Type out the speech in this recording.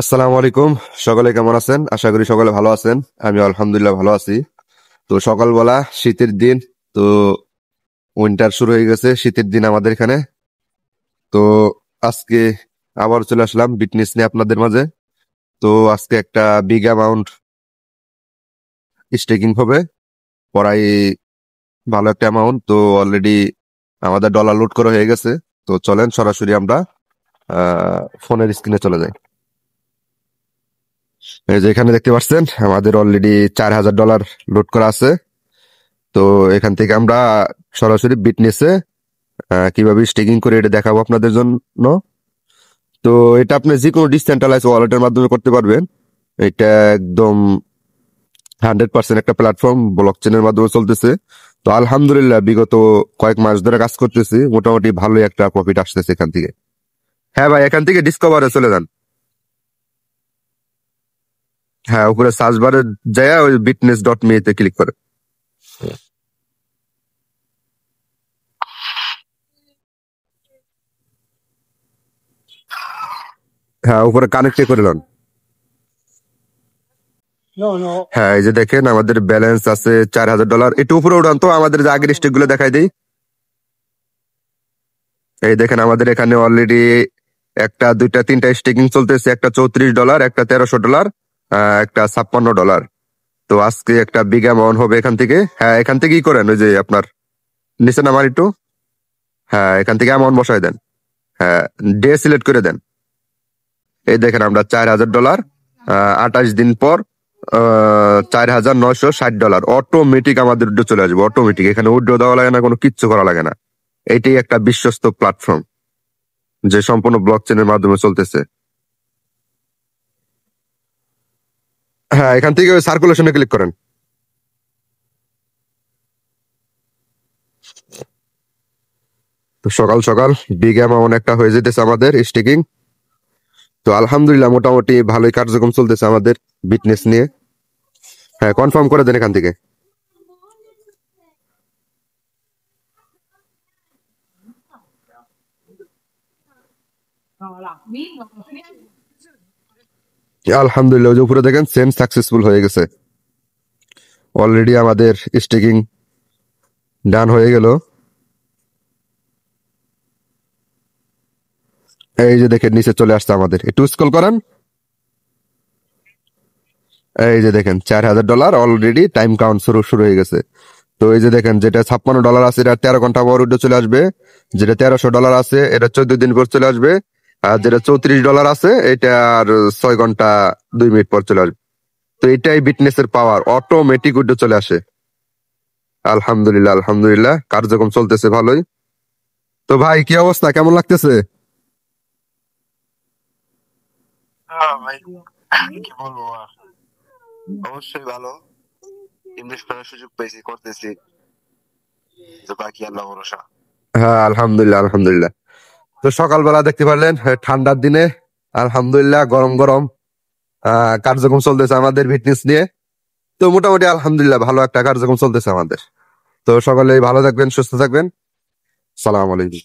আসসালামু আলাইকুম। সকলে কেমন আছেন? আশা করি সকলে ভালো আছেন। আমি আলহামদুলিল্লাহ ভালো আছি। তো সকালবেলা শীতের দিন, তো উইন্টার শুরু হয়ে গেছে, শীতের দিন আমাদের এখানে। তো আজকে আবার চলে আসলাম বিটনেস নিয়ে আপনাদের মাঝে। তো আজকে একটা বিগ অ্যামাউন্ট স্টেকিং হবে, প্রায় ভালো একটা অ্যামাউন্ট। তো অলরেডি আমাদের ডলার লোড করা হয়ে গেছে। তো চলেন সরাসরি আমরা ফোনের স্ক্রিনে চলে যাই। এই যে এখানে দেখতে পাচ্ছেন আমাদের অলরেডি $4,000 লোড করা আছে। তো এখান থেকে আমরা সরাসরি বিটনেসে কিভাবে স্টেকিং করে এটা দেখাবো আপনাদের জন্য। তো এটা আপনি যে কোনো ডিসেন্ট্রালাইজ ওয়ালেটের মাধ্যমে করতে পারবেন। এটা একদম 100% একটা প্ল্যাটফর্ম, ব্লক চেনের মাধ্যমে চলতেছে। তো আলহামদুলিল্লাহ বিগত কয়েক মাস ধরে কাজ করতেছি, মোটামুটি ভালোই একটা প্রফিট আসতেছে এখান থেকে। হ্যাঁ ভাই, এখান থেকে ডিসকভারে চলে যান। হ্যাঁ, উপরে সার্চ বারে যায় ওই বিটনেস.মি তে ক্লিক করে। হ্যাঁ, উপরে কানেক্টে করে নেন। হ্যাঁ, এই যে দেখেন আমাদের ব্যালেন্স আছে $4,000। একটু উপরে উঠান তো, আমাদের যে আগের স্টেক গুলো দেখাই দিই। এই দেখেন আমাদের এখানে অলরেডি একটা, দুইটা, তিনটা স্টেকিং চলতেছে। একটা $34, একটা $1,300, একটা $56। তো আজকে একটা বিগ অ্যামাউন্ট হবে এখান থেকে। হ্যাঁ, এখান থেকেই করেন, ওই যে আপনার নিচে নামান একটু। হ্যাঁ, এখান থেকে অ্যামাউন্ট বসাই দেন। হ্যাঁ, ডে সিলেক্ট করে দেন। এই দেখেন আমরা $4,000, 28 দিন পর $4,960 অটোমেটিক আমাদের উইথড্র চলে আসবে। অটোমেটিক, এখানে উইথড্র দেওয়া লাগে না, কোনো কিচ্ছু করা লাগে না। এটাই একটা বিশ্বস্ত প্ল্যাটফর্ম যে সম্পূর্ণ ব্লক চেনের মাধ্যমে চলতেছে। হ্যাঁ, এখান থেকে ওই সার্কুলেশনে ক্লিক করেন। তো সকাল সকাল বিগ অ্যামাউন্ট একটা হয়ে যেতেছে আমাদের স্টেকিং। তো আলহামদুলিল্লাহ মোটামুটি ভালোই কার্যক্রম চলতেছে আমাদের বিটনেস নিয়ে। হ্যাঁ, কনফার্ম করে দেন এখান থেকে। আলহামদুলিল্লাহ, ওই যে উপরে দেখেন সেন্ড সাকসেসফুল হয়ে গেছে। অলরেডি আমাদের স্টেকিং ডান হয়ে গেল। এই যে দেখেন নিচে চলে আসছে আমাদের, একটু স্ক্রল করেন। এই যে দেখেন $4,000 অলরেডি টাইম কাউন্ট শুরু শুরু হয়ে গেছে। তো এই যে দেখেন যেটা $56 আছে এটা 13 ঘন্টা পর উঠে চলে আসবে। যেটা $1,300 আছে এটা 14 দিন পর চলে আসবে। আর যেটা $34 আছে এটা আর 6 ঘন্টা 2 মিনিট পর চলে আসবে। তো এটাই বিটনেসের পাওয়ার, অটোমেটিক উঠে চলে আসে। আলহামদুলিল্লাহ আলহামদুলিল্লাহ, কার্যক্রম চলতেছে ভালোই। তো ভাই কি অবস্থা, কেমন লাগতেছে? হ্যাঁ ভাই, কি বলবো আর, অবশ্যই ভালো। ইনভেস্ট করার সুযোগ পেয়েছি, করতেছি, তো বাকি আল্লাহ ভরসা। হ্যাঁ, আলহামদুলিল্লাহ আলহামদুলিল্লাহ। তো সকালবেলা দেখতে পারলেন ঠান্ডার দিনে আলহামদুলিল্লাহ গরম গরম কার্যক্রম চলতেছে আমাদের ফিটনেস নিয়ে। তো মোটামুটি আলহামদুলিল্লাহ ভালো একটা কার্যক্রম চলতেছে আমাদের। তো সকলে ভালো থাকবেন, সুস্থ থাকবেন। সালাম আলাইকুম।